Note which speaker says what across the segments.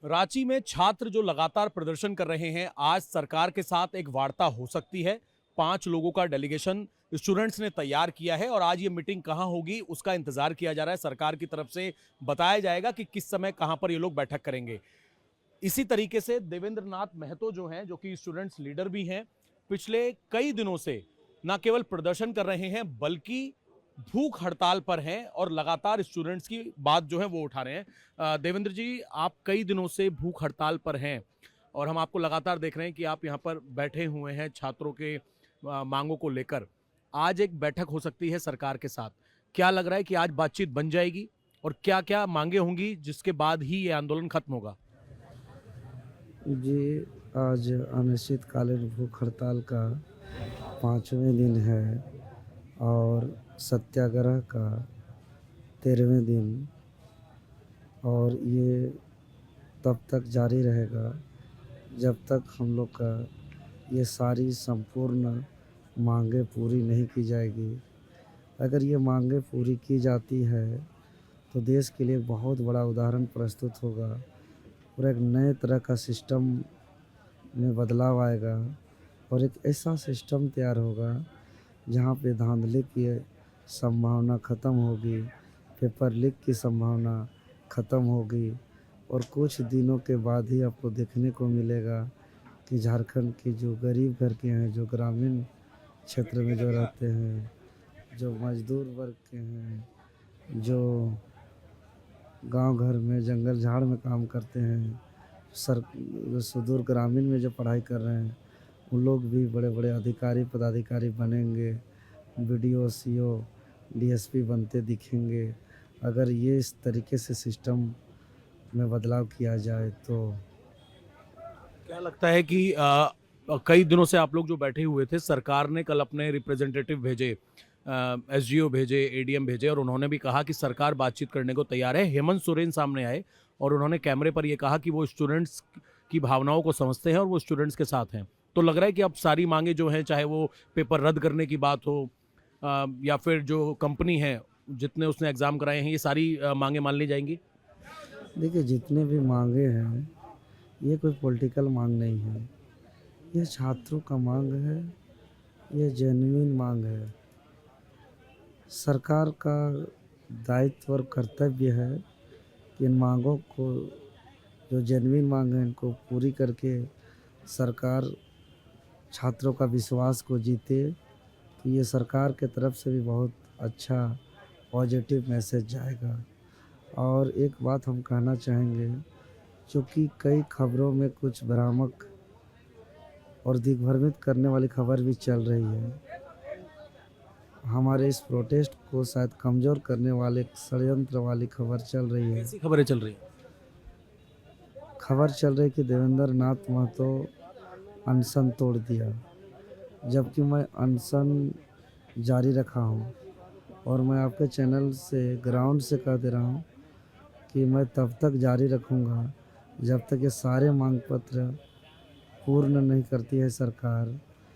Speaker 1: रांची में छात्र जो लगातार प्रदर्शन कर रहे हैं, आज सरकार के साथ एक वार्ता हो सकती है। 5 लोगों का डेलीगेशन स्टूडेंट्स ने तैयार किया है और आज ये मीटिंग कहाँ होगी उसका इंतजार किया जा रहा है। सरकार की तरफ से बताया जाएगा कि किस समय कहाँ पर ये लोग बैठक करेंगे। इसी तरीके से देवेंद्र नाथ महतो जो हैं, जो कि स्टूडेंट्स लीडर भी हैं, पिछले कई दिनों से न केवल प्रदर्शन कर रहे हैं बल्कि भूख हड़ताल पर हैं और लगातार स्टूडेंट्स की बात जो है वो उठा रहे हैं। देवेंद्र जी, आप कई दिनों से भूख हड़ताल पर हैं और हम आपको लगातार देख रहे हैं कि आप यहाँ पर बैठे हुए हैं छात्रों के मांगों को लेकर। आज एक बैठक हो सकती है सरकार के साथ। क्या लग रहा है कि आज बातचीत बन जाएगी और क्या क्या मांगे होंगी जिसके बाद ही ये आंदोलन खत्म होगा?
Speaker 2: जी, आज अनिश्चितकालीन भूख हड़ताल का 5वें दिन है और सत्याग्रह का 13वें दिन, और ये तब तक जारी रहेगा जब तक हम लोग का ये सारी संपूर्ण मांगें पूरी नहीं की जाएगी। अगर ये मांगें पूरी की जाती है तो देश के लिए बहुत बड़ा उदाहरण प्रस्तुत होगा और एक नए तरह का सिस्टम में बदलाव आएगा और एक ऐसा सिस्टम तैयार होगा जहाँ पे धांधली की संभावना ख़त्म होगी, पेपर लीक की संभावना ख़त्म होगी और कुछ दिनों के बाद ही आपको देखने को मिलेगा कि झारखंड के जो गरीब घर के हैं, जो ग्रामीण क्षेत्र में जो रहते हैं, जो मजदूर वर्ग के हैं, जो गांव घर में जंगल झाड़ में काम करते हैं, सुदूर ग्रामीण में जो पढ़ाई कर रहे हैं, उन लोग भी बड़े बड़े अधिकारी पदाधिकारी बनेंगे, बीडीओ सीओ डीएसपी बनते दिखेंगे अगर ये इस तरीके से सिस्टम में बदलाव किया जाए तो।
Speaker 1: क्या लगता है कि कई दिनों से आप लोग जो बैठे हुए थे, सरकार ने कल अपने रिप्रेजेंटेटिव भेजे, एसडीओ भेजे, एडीएम भेजे और उन्होंने भी कहा कि सरकार बातचीत करने को तैयार है। हेमंत सोरेन सामने आए और उन्होंने कैमरे पर ये कहा कि वो स्टूडेंट्स की भावनाओं को समझते हैं और वो स्टूडेंट्स के साथ हैं। तो लग रहा है कि अब सारी मांगे जो हैं, चाहे वो पेपर रद्द करने की बात हो या फिर जो कंपनी है जितने उसने एग्ज़ाम कराए हैं, ये सारी मांगे मान ली जाएंगी।
Speaker 2: देखिए, जितने भी मांगे हैं ये कोई पॉलिटिकल मांग नहीं है, ये छात्रों का मांग है, ये जेन्युइन मांग है। सरकार का दायित्व और कर्तव्य है कि इन मांगों को, जो जेन्युइन मांग है, इनको पूरी करके सरकार छात्रों का विश्वास को जीते। तो ये सरकार के तरफ से भी बहुत अच्छा पॉजिटिव मैसेज जाएगा। और एक बात हम कहना चाहेंगे, चूँकि कई खबरों में कुछ भ्रामक और दिग्भ्रमित करने वाली खबर भी चल रही है, हमारे इस प्रोटेस्ट को शायद कमज़ोर करने वाले षड्यंत्र वाली खबर चल रही है।
Speaker 1: ऐसी खबरें चल रही हैं।
Speaker 2: खबर चल रही कि देवेंद्र नाथ महतो अनशन तोड़ दिया, जबकि मैं अनशन जारी रखा हूँ और मैं आपके चैनल से ग्राउंड से कह दे रहा हूँ कि मैं तब तक जारी रखूँगा जब तक ये सारे मांग पत्र पूर्ण नहीं करती है सरकार।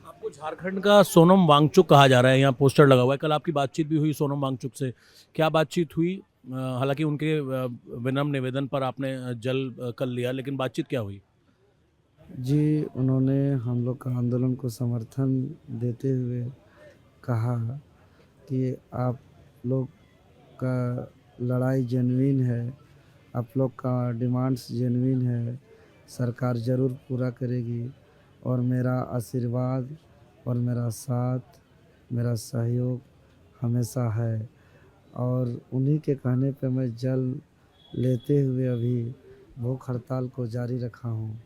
Speaker 1: आपको झारखंड का सोनम वांगचुक कहा जा रहा है, यहाँ पोस्टर लगा हुआ है। कल आपकी बातचीत भी हुई सोनम वांगचुक से, क्या बातचीत हुई? हालांकि उनके विनम्र निवेदन पर आपने जल कर लिया, लेकिन बातचीत क्या हुई?
Speaker 2: जी, उन्होंने हम लोग का आंदोलन को समर्थन देते हुए कहा कि आप लोग का लड़ाई जेन्युइन है, आप लोग का डिमांड्स जेन्युइन है, सरकार ज़रूर पूरा करेगी और मेरा आशीर्वाद और मेरा साथ, मेरा सहयोग हमेशा है। और उन्हीं के कहने पे मैं जल लेते हुए अभी भूख हड़ताल को जारी रखा हूँ।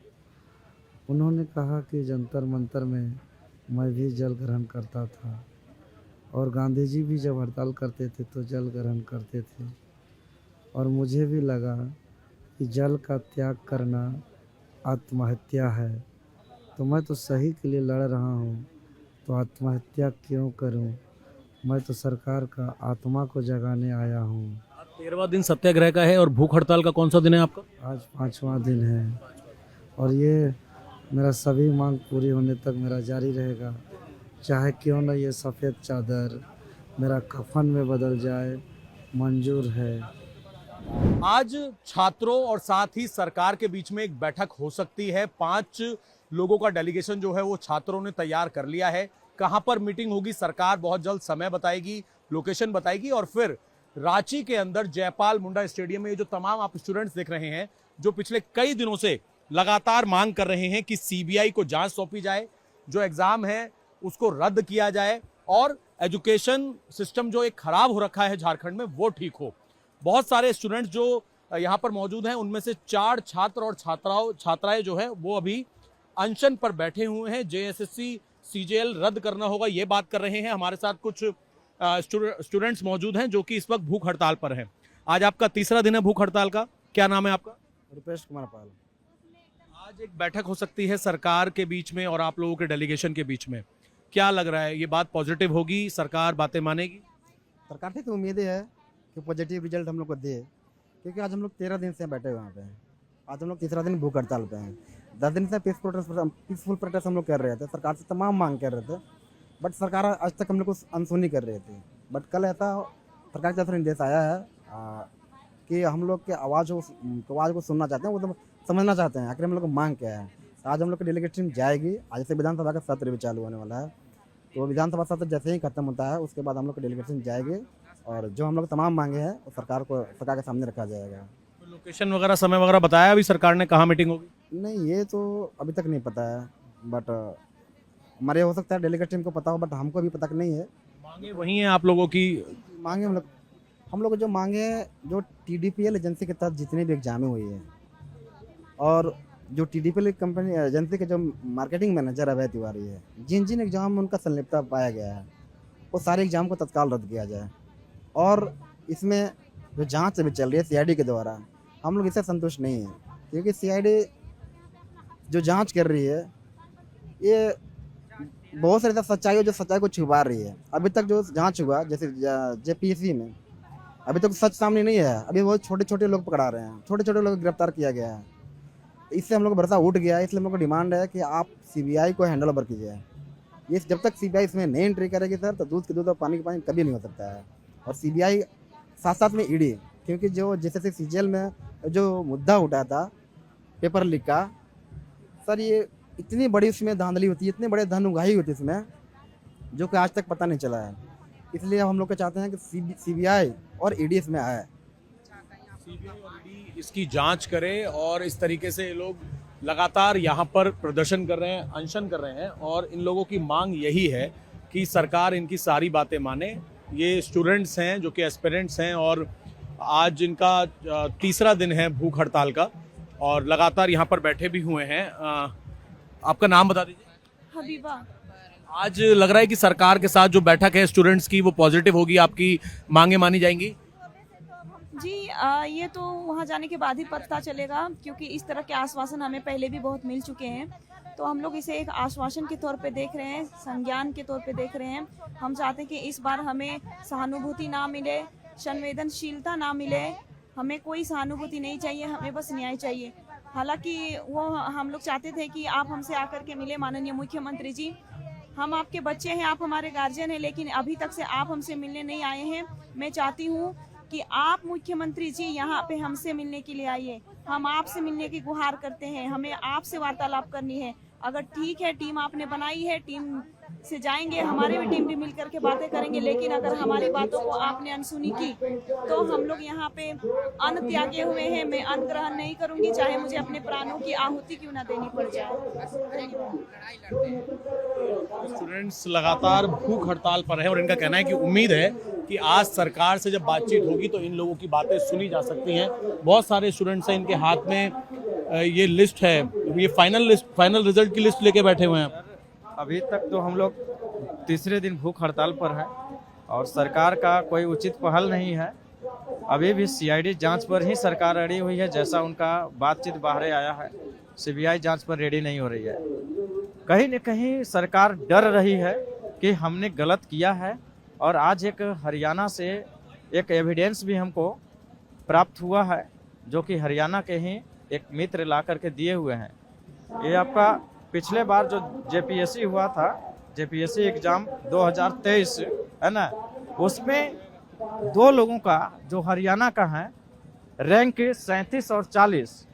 Speaker 2: उन्होंने कहा कि जंतर मंतर में मैं भी जल ग्रहण करता था और गांधी जी भी जब हड़ताल करते थे तो जल ग्रहण करते थे, और मुझे भी लगा कि जल का त्याग करना आत्महत्या है, तो मैं तो सही के लिए लड़ रहा हूँ, तो आत्महत्या क्यों करूँ? मैं तो सरकार का आत्मा को जगाने आया हूँ।
Speaker 1: आज 13वां दिन सत्याग्रह का है और भूख हड़ताल का कौन सा दिन है आपका?
Speaker 2: आज 5वां दिन है और ये मेरा सभी मांग पूरी होने तक मेरा जारी रहेगा, चाहे क्यों न ये सफ़ेद चादर मेरा कफन में बदल जाए, मंजूर है।
Speaker 1: आज छात्रों और साथ ही सरकार के बीच में एक बैठक हो सकती है। 5 लोगों का डेलीगेशन जो है वो छात्रों ने तैयार कर लिया है। कहां पर मीटिंग होगी सरकार बहुत जल्द समय बताएगी, लोकेशन बताएगी और फिर रांची के अंदर जयपाल मुंडा स्टेडियम में ये जो तमाम आप स्टूडेंट्स देख रहे हैं जो पिछले कई दिनों से लगातार मांग कर रहे हैं कि सीबीआई को जांच सौंपी जाए, जो एग्जाम है उसको रद्द किया जाए और एजुकेशन सिस्टम जो एक खराब हो रखा है झारखंड में वो ठीक हो। बहुत सारे स्टूडेंट्स जो यहाँ पर मौजूद हैं उनमें से 4 छात्र और छात्राएं जो है वो अभी अनशन पर बैठे हुए हैं। जेएसएससी सीजेएल रद्द करना होगा ये बात कर रहे हैं। हमारे साथ कुछ स्टूडेंट्स मौजूद हैं जो कि इस वक्त भूख हड़ताल पर हैं। आज आपका तीसरा दिन है भूख हड़ताल का। क्या नाम है आपका?
Speaker 2: रुपेश कुमार पाल।
Speaker 1: आज एक बैठक हो सकती है सरकार के बीच में और आप लोगों के डेलीगेशन के बीच में, क्या लग रहा है ये बात पॉजिटिव होगी, सरकार बातें मानेगी?
Speaker 3: सरकार से तो उम्मीदें है कि पॉजिटिव रिजल्ट हम लोग को दे, क्योंकि आज हम लोग 13 दिन से बैठे हुए यहाँ पे हैं। आज हम लोग तीसरा दिन भूख हड़ताल पे हैं। 10 दिन से पीसफुल प्रोटेस्ट हम लोग कर रहे थे, सरकार से तमाम मांग कर रहे थे, बट सरकार आज तक हम लोग को अनसुनी कर रही थी। बट कल ऐसा सरकार की तरफ से निर्देश आया है कि हम लोग के आवाज़ को सुनना चाहते हैं, वो तो समझना चाहते हैं आखिर हम लोग को मांग क्या है। आज हम लोग की डेलीगेट टीम जाएगी। आज से विधानसभा का सत्र भी चालू होने वाला है, तो विधानसभा सत्र जैसे ही खत्म होता है उसके बाद हम लोग की डेलीगेट टीम जाएगी और जो हम लोग तमाम मांगे हैं वो सरकार के सामने रखा जाएगा।
Speaker 1: तो लोकेशन वगैरह समय वगैरह बताया अभी सरकार ने, कहाँ मीटिंग होगी?
Speaker 3: नहीं, ये तो अभी तक नहीं पता है, बट हमारे हो सकता है डेलीगेट टीम को पता हो, बट हमको भी पता नहीं है।
Speaker 1: मांगे वही हैं आप लोगों की?
Speaker 3: मांगे हम लोग जो मांगे हैं, जो TDPL एजेंसी के तहत जितनी भी एग्जामें हुई है और जो TDPL कंपनी एजेंसी के जो मार्केटिंग मैनेजर अभय तिवारी है, जिन एग्जाम में उनका संलिप्तता पाया गया है वो सारे एग्जाम को तत्काल रद्द किया जाए। और इसमें जो जांच अभी चल रही है CID के द्वारा, हम लोग इससे संतुष्ट नहीं हैं, क्योंकि CID जो जांच कर रही है ये बहुत सारी सच्चाई जो सच्चाई को छुपा रही है। अभी तक जो जांच हुआ जैसे JPSC में, अभी तक सच सामने नहीं है। अभी बहुत छोटे छोटे लोग पकड़ा रहे हैं, छोटे छोटे लोग गिरफ्तार किया गया है। इससे हम लोग का भरोसा उठ गया है, इसलिए हम लोग को डिमांड है कि आप CBI को हैंडल ओवर कीजिए। ये जब तक CBI इसमें नहीं एंट्री करेगी सर, तो दूध के दूध और पानी के पानी कभी नहीं हो सकता है। और CBI साथ साथ में ED, क्योंकि जो जैसे CGL में जो मुद्दा उठा था पेपर लीक का, सर ये इतनी बड़ी उसमें धांधली होती है, इतने बड़े धन उगाही होती है इसमें, जो कि आज तक पता नहीं चला है। इसलिए हम लोग चाहते हैं कि CBI और ED इसमें आए,
Speaker 1: CBI और ED इसकी जांच करे। और इस तरीके से ये लोग लगातार यहाँ पर प्रदर्शन कर रहे हैं, अनशन कर रहे हैं और इन लोगों की मांग यही है कि सरकार इनकी सारी बातें माने। ये स्टूडेंट्स हैं जो कि एस्पिरेंट्स हैं और आज इनका तीसरा दिन है भूख हड़ताल का और लगातार यहाँ पर बैठे भी हुए हैं। आपका नाम बता दीजिए।
Speaker 4: हबीबा।
Speaker 1: आज लग रहा है कि सरकार के साथ जो बैठक है स्टूडेंट्स की वो पॉजिटिव होगी, आपकी मांगे मानी जाएंगी?
Speaker 4: जी ये तो वहाँ जाने के बाद ही पता चलेगा, क्योंकि इस तरह के आश्वासन हमें पहले भी बहुत मिल चुके हैं। तो हम लोग इसे एक आश्वासन के तौर पे देख रहे हैं, संज्ञान के तौर पे देख रहे हैं। हम चाहते हैं कि इस बार हमें सहानुभूति ना मिले, संवेदनशीलता ना मिले। हमें कोई सहानुभूति नहीं चाहिए, हमें बस न्याय चाहिए। हालांकि वो हम लोग चाहते थे कि आप हमसे आकर के मिले माननीय मुख्यमंत्री जी, हम आपके बच्चे हैं, आप हमारे गार्जियन हैं, लेकिन अभी तक से आप हमसे मिलने नहीं आए हैं। मैं चाहती हूँ कि आप मुख्यमंत्री जी यहाँ पे हमसे मिलने के लिए आइए। हम आपसे मिलने की गुहार करते हैं, हमें आपसे वार्तालाप करनी है। अगर ठीक है, टीम आपने बनाई है, टीम से जाएंगे, हमारी भी टीम भी मिल करके बातें करेंगे। लेकिन अगर हमारी बातों को आपने अनसुनी की तो हम लोग यहाँ पे अन्न त्यागे हुए हैं। मैं अन्न ग्रहण नहीं करूंगी, चाहे मुझे अपने प्राणों की आहुति क्यों ना देनी पड़ जाए।
Speaker 1: स्टूडेंट्स लगातार भूख हड़ताल पर है और इनका कहना है कि उम्मीद है कि आज सरकार से जब बातचीत होगी तो इन लोगों की बातें सुनी जा सकती हैं। बहुत सारे स्टूडेंट्स हैं, इनके हाथ में ये लिस्ट है, ये फाइनल रिजल्ट की लिस्ट लेके बैठे हुए हैं।
Speaker 5: अभी तक तो हम लोग तीसरे दिन भूख हड़ताल पर है और सरकार का कोई उचित पहल नहीं है। अभी भी CID जांच पर ही सरकार अड़ी हुई है, जैसा उनका बातचीत बाहर आया है। CBI जांच पर रेडी नहीं हो रही है। कहीं न कहीं सरकार डर रही है कि हमने गलत किया है। और आज एक हरियाणा से एक एविडेंस भी हमको प्राप्त हुआ है, जो कि हरियाणा के ही एक मित्र ला करके दिए हुए हैं। ये आपका पिछले बार जो JPSC हुआ था, JPSC एग्ज़ाम 2023 है ना, उसमें 2 लोगों का जो हरियाणा का है रैंक 37 और 40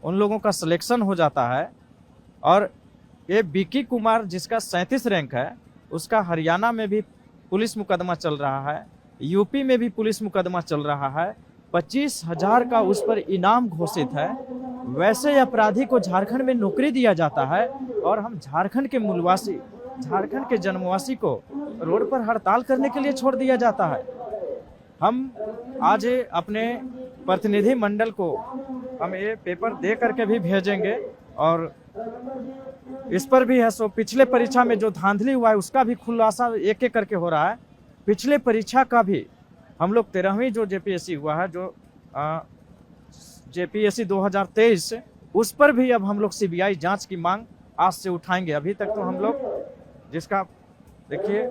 Speaker 5: उन लोगों का सिलेक्शन हो जाता है। और ये विकी कुमार जिसका 37 रैंक है, उसका हरियाणा में भी पुलिस मुकदमा चल रहा है, यूपी में भी पुलिस मुकदमा चल रहा है। 25,000 का उस पर इनाम घोषित है। वैसे अपराधी को झारखंड में नौकरी दिया जाता है और हम झारखंड के मूलवासी, झारखंड के जन्मवासी को रोड पर हड़ताल करने के लिए छोड़ दिया जाता है। हम आज अपने प्रतिनिधि मंडल को हम ये पेपर दे करके भी भेजेंगे और इस पर भी है सो पिछले परीक्षा में जो धांधली हुआ है उसका भी खुलासा एक एक करके हो रहा है। पिछले परीक्षा का भी हम लोग 13वीं जो जेपीएससी हुआ है, जो जेपीएससी 2023, उस पर भी अब हम लोग सीबीआई जांच की मांग आज से उठाएंगे। अभी तक तो हम लोग जिसका देखिए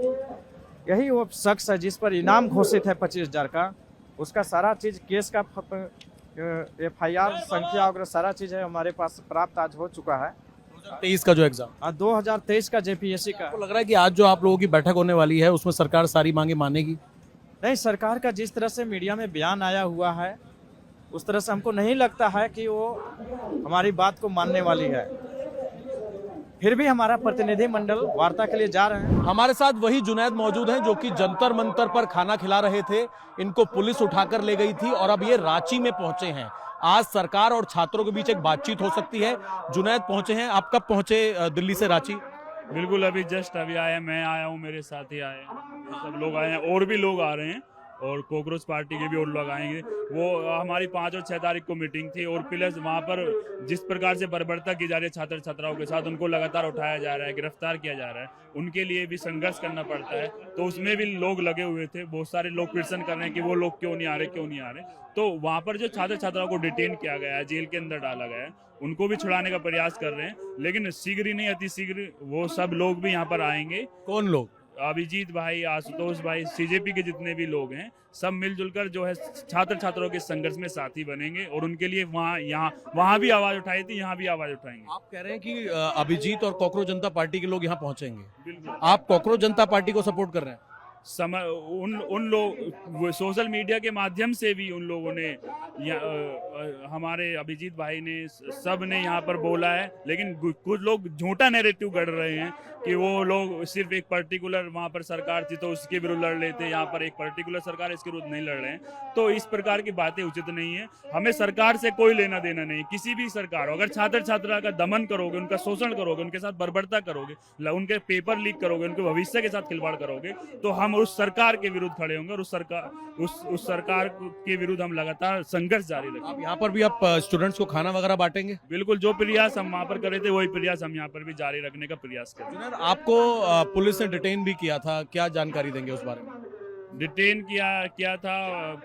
Speaker 5: यही वो शख्स है जिस पर इनाम घोषित है 25,000 का, उसका सारा चीज केस का FIR संख्या वगैरह सारा चीज है हमारे पास प्राप्त आज हो चुका है।
Speaker 1: 2023 का जो एग्जाम
Speaker 5: 2023 का जेपीएससी का।
Speaker 1: आपको लग रहा है कि आज जो आप लोगों की बैठक होने वाली है उसमें सरकार सारी मांगे मानेगी?
Speaker 5: नहीं, सरकार का जिस तरह से मीडिया में बयान आया हुआ है उस तरह से हमको नहीं लगता है कि वो हमारी बात को मानने वाली है। फिर भी हमारा प्रतिनिधि मंडल वार्ता के लिए जा रहे हैं।
Speaker 1: हमारे साथ वही जुनैद मौजूद हैं जो कि जंतर मंतर पर खाना खिला रहे थे। इनको पुलिस उठाकर ले गई थी और अब ये रांची में पहुंचे हैं। आज सरकार और छात्रों के बीच एक बातचीत हो सकती है। जुनैद पहुंचे हैं, आप कब पहुंचे दिल्ली से रांची?
Speaker 6: बिल्कुल अभी जस्ट अभी आए, मैं आया हूँ, मेरे साथी आए हैं, सब लोग आए हैं और भी लोग आ रहे हैं और कॉकरोच पार्टी के भी और लोग आएंगे। वो हमारी 5 और 6 तारीख को मीटिंग थी और प्लस वहाँ पर जिस प्रकार से बर्बरता की जा रही है छात्र छात्राओं के साथ, उनको लगातार उठाया जा रहा है, गिरफ्तार किया जा रहा है, उनके लिए भी संघर्ष करना पड़ता है। तो उसमें भी लोग लगे हुए थे, बहुत सारे लोग क्वेश्चन कर रहे हैं कि वो लोग क्यों नहीं आ रहे, क्यों नहीं आ रहे। तो वहाँ पर जो छात्र छात्राओं को डिटेन किया गया है, जेल के अंदर डाला गया है, उनको भी छुड़ाने का प्रयास कर रहे हैं, लेकिन शीघ्र ही नहीं अति शीघ्र वो सब लोग भी यहाँ पर आएंगे।
Speaker 1: कौन लोग?
Speaker 6: अभिजीत भाई, आशुतोष भाई, सीजेपी के जितने भी लोग हैं, सब मिलजुल कर जो है छात्र छात्राओं के संघर्ष में साथी बनेंगे और उनके लिए वहाँ भी आवाज उठाई थी, यहाँ भी आवाज उठाएंगे।
Speaker 1: आप कह रहे हैं कि अभिजीत और कॉकरोच जनता पार्टी के लोग यहाँ पहुंचेंगे।
Speaker 6: बिल्कुल।
Speaker 1: आप कॉकरोच जनता पार्टी को सपोर्ट कर रहे हैं?
Speaker 6: उन लोग सोशल मीडिया के माध्यम से भी उन लोगों ने हमारे अभिजीत भाई ने सब ने यहाँ पर बोला है, लेकिन कुछ लोग झूठा नैरेटिव गढ़ रहे हैं कि वो लोग सिर्फ एक पर्टिकुलर वहाँ पर सरकार थी तो उसके विरुद्ध लड़ लेते, यहाँ पर एक पर्टिकुलर सरकार इसके विरुद्ध नहीं लड़ रहे हैं। तो इस प्रकार की बातें उचित नहीं है। हमें सरकार से कोई लेना देना नहीं, किसी भी सरकार हो। अगर छात्र छात्रा का दमन करोगे, उनका शोषण करोगे, उनके साथ बर्बरता करोगे, उनके पेपर लीक करोगे, उनके भविष्य के साथ खिलवाड़ करोगे, तो हम उस सरकार के विरुद्ध खड़े होंगे और उस सरकार के विरुद्ध हम लगातार संघर्ष जारी रखेंगे।
Speaker 1: आप यहाँ पर भी आप स्टूडेंट्स को खाना वगैरह बांटेंगे?
Speaker 6: बिल्कुल, जो प्रयास हम वहाँ पर कर रहे थे वही प्रयास हम यहाँ पर भी जारी रखने का प्रयास करेंगे।
Speaker 1: आपको पुलिस ने डिटेन भी किया था, क्या जानकारी देंगे उस बारे में?
Speaker 6: डिटेन किया था,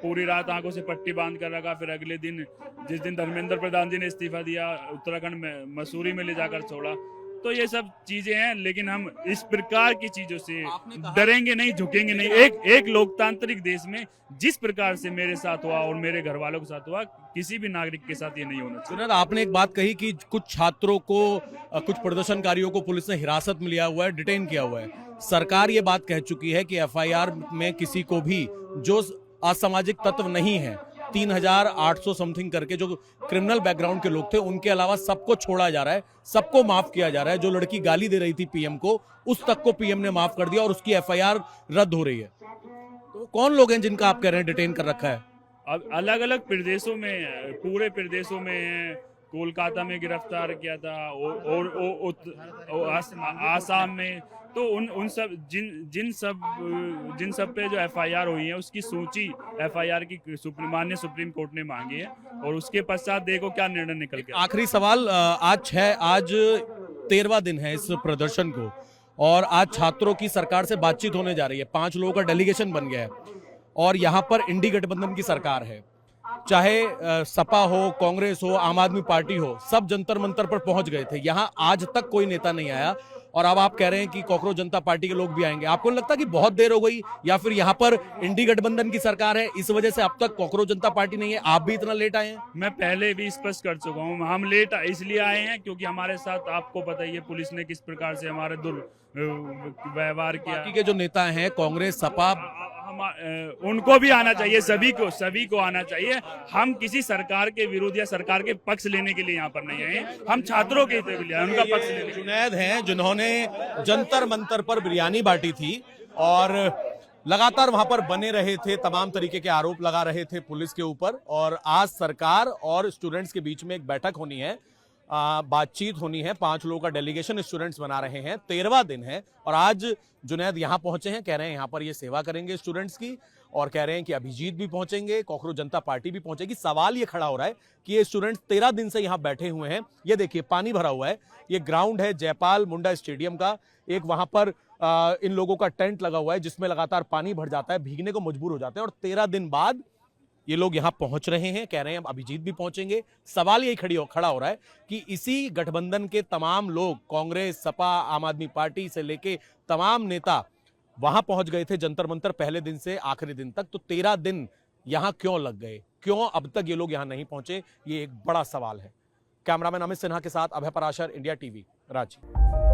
Speaker 6: पूरी रात आंखों से पट्टी बांध कर रखा, फिर अगले दिन जिस दिन धर्मेंद्र प्रधान जी ने इस्तीफा दिया, उत्तराखंड में मसूरी में ले जाकर छोड़ा। तो ये सब चीजें हैं, लेकिन हम इस प्रकार की चीजों से डरेंगे नहीं, झुकेंगे नहीं। एक लोकतांत्रिक देश में जिस प्रकार से मेरे साथ हुआ और मेरे घर वालों के साथ हुआ, किसी भी नागरिक के साथ ये नहीं होना चाहिए।
Speaker 1: आपने एक बात कही कि कुछ छात्रों को, कुछ प्रदर्शनकारियों को पुलिस ने हिरासत में लिया हुआ है, डिटेन किया हुआ है। सरकार ये बात कह चुकी है कि FIR में किसी को भी जो असामाजिक तत्व नहीं है, 3,800 समथिंग करके जो क्रिमिनल बैकग्राउंड के लोग थे, उनके अलावा सबको छोड़ा जा रहा है, सबको माफ किया जा रहा है। जो लड़की गाली दे रही थी PM को, उस तक को PM ने माफ कर दिया और उसकी FIR रद्द हो रही है। तो कौन लोग हैं जिनका आप कह रहे हैं डिटेन कर रखा है?
Speaker 6: अब अलग अलग प्रदेशों में, पूरे प्रदेशों में, कोलकाता में गिरफ्तार किया था और आसाम में। तो उन सब जिन सब पे जो FIR हुई है उसकी सूची FIR की माननीय सुप्रीम कोर्ट ने मांगी है और उसके पश्चात देखो क्या निर्णय निकल गया।
Speaker 1: आखिरी सवाल, आज 13वां दिन है इस प्रदर्शन को और आज छात्रों की सरकार से बातचीत होने जा रही है। 5 लोगों का डेलीगेशन बन गया है और यहाँ पर इंडी गठबंधन की सरकार है। चाहे सपा हो, कांग्रेस हो, आम आदमी पार्टी हो, सब जंतर मंतर पर पहुंच गए थे। यहाँ आज तक कोई नेता नहीं आया और अब आप कह रहे हैं कि कॉकरोच जनता पार्टी के लोग भी आएंगे। आपको नहीं लगता कि बहुत देर हो गई, या फिर यहाँ पर इंडी गठबंधन की सरकार है, इस वजह से अब तक कॉकरोच जनता पार्टी नहीं है, आप भी इतना लेट आए हैं?
Speaker 6: मैं पहले भी स्पष्ट कर चुका हूँ, हम लेट इसलिए आए हैं क्योंकि हमारे साथ आपको पता ही है पुलिस ने किस प्रकार से हमारे दुर्व्यवहार किया।
Speaker 1: बाकी के जो नेता हैं, कांग्रेस, सपा,
Speaker 6: उनको भी आना चाहिए, सभी को आना चाहिए। हम किसी सरकार के विरुद्ध या सरकार के पक्ष लेने के लिए यहाँ पर नहीं आए, हम छात्रों के हित के लिए उनका पक्ष लेने के लिए।
Speaker 1: जुनैद हैं जिन्होंने जंतर मंतर पर बिरयानी बांटी थी और लगातार वहां पर बने रहे थे, तमाम तरीके के आरोप लगा रहे थे पुलिस के ऊपर। और आज सरकार और स्टूडेंट्स के बीच में एक बैठक होनी है, बातचीत होनी है। 5 लोगों का डेलीगेशन स्टूडेंट्स बना रहे हैं, 13वां दिन है और आज जुनैद यहां पहुंचे हैं। कह रहे हैं यहां पर ये सेवा करेंगे स्टूडेंट्स की और कह रहे हैं कि अभिजीत भी पहुंचेंगे, कॉकरोच जनता पार्टी भी पहुंचेगी। सवाल ये खड़ा हो रहा है कि ये स्टूडेंट्स 13 दिन से यहां बैठे हुए हैं। ये देखिए पानी भरा हुआ है, ये ग्राउंड है जयपाल मुंडा स्टेडियम का। एक वहां पर इन लोगों का टेंट लगा हुआ है जिसमें लगातार पानी भर जाता है, भीगने को मजबूर हो जाते हैं और 13 दिन बाद ये लोग यहां पहुंच रहे हैं। कह रहे हैं अभिजीत भी पहुंचेंगे। सवाल यही खड़ा हो रहा है कि इसी गठबंधन के तमाम लोग, कांग्रेस, सपा, आम आदमी पार्टी से लेके तमाम नेता वहां पहुंच गए थे जंतर मंतर पहले दिन से आखिरी दिन तक। तो 13 दिन यहां क्यों लग गए, क्यों अब तक ये लोग यहां नहीं पहुंचे, ये एक बड़ा सवाल है। कैमरामैन अमित सिन्हा के साथ अभय पराशर, इंडिया टीवी, रांची।